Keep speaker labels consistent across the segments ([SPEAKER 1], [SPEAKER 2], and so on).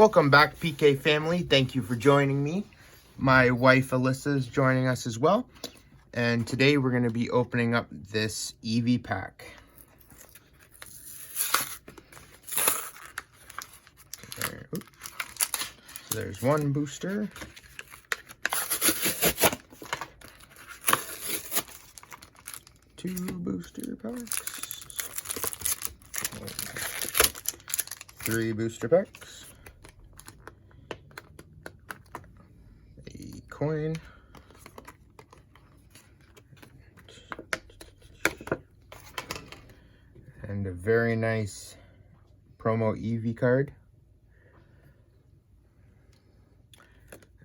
[SPEAKER 1] Welcome back, PK family. Thank you for joining me. My wife Alyssa is joining us as well. And today we're going to be opening up this Eevee pack. So there's one booster. Two booster packs. Three booster packs. A coin. And a very nice promo Eevee card.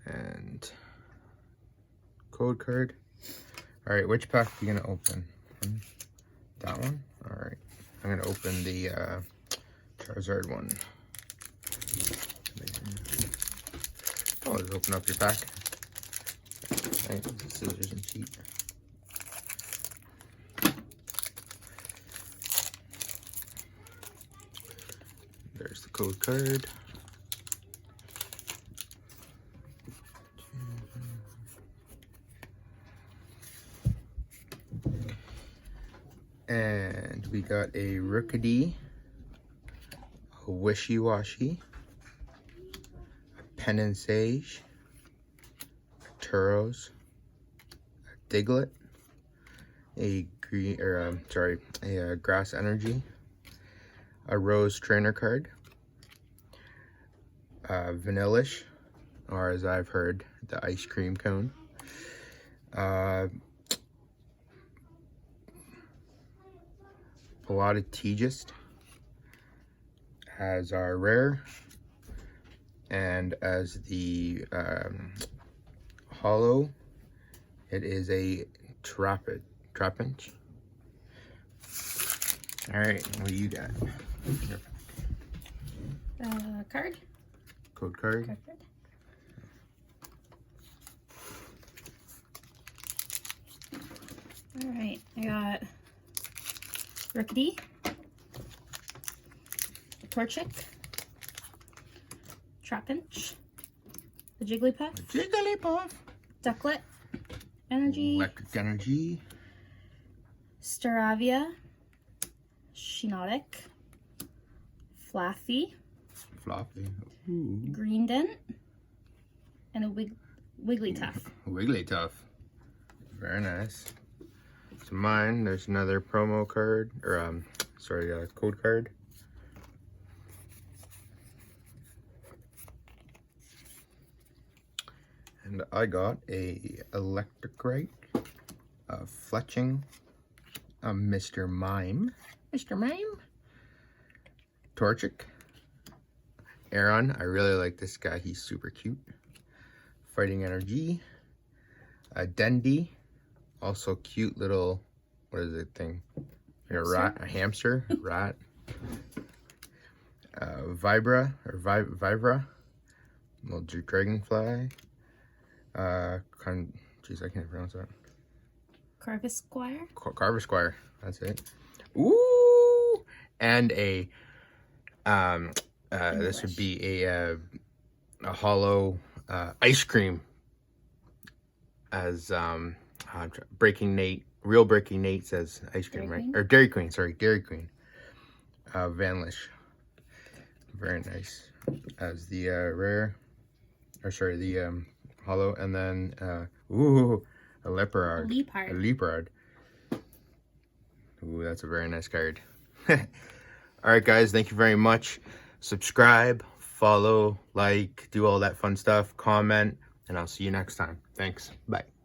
[SPEAKER 1] And code card. Alright, which pack are you going to open? That one? Alright. I'm going to open the Charizard one. Oh, just open up your pack. Right, scissors and sheet. There's the code card. And we got a Rookidee, a Wishy-Washy, a Pen & Sage, a Turos, a Diglett, a Grass Energy, a Rose Trainer card, Vanillish, or as I've heard, the ice cream cone, a lot of Teegist as our rare, and as the holo, it is a Trapinch. All right, what do you got?
[SPEAKER 2] Card.
[SPEAKER 1] Code card.
[SPEAKER 2] All right, I got Rookidee, Torchic, Trapinch, the Jigglypuff, Ducklet, Energy,
[SPEAKER 1] Electric Energy,
[SPEAKER 2] Staravia, Shiinotic, Fluffy, Greendent, and a Wigglytuff.
[SPEAKER 1] Wigglytuff. Very nice. So mine, there's another promo card, or code card. And I got a Electric, a Fletching, a Mr. Mime, Torchic, Aron. I really like this guy. He's super cute. Fighting Energy, a Dendy, also cute little, what is it thing? A hamster, rat. Vibra, little dragonfly. Jeez, I can't pronounce that. Carvisquire, that's it. Ooh, and a this would be a holo ice cream, as Real Breaking Nate says ice cream, right? Or Dairy Queen, sorry, Dairy Queen. Vanillish, very nice. As the the holo, and then a Leopard. Ooh, that's a very nice card. All right, guys, thank you very much. Subscribe, follow, like, do all that fun stuff, comment, and I'll see you next time. Thanks. Bye.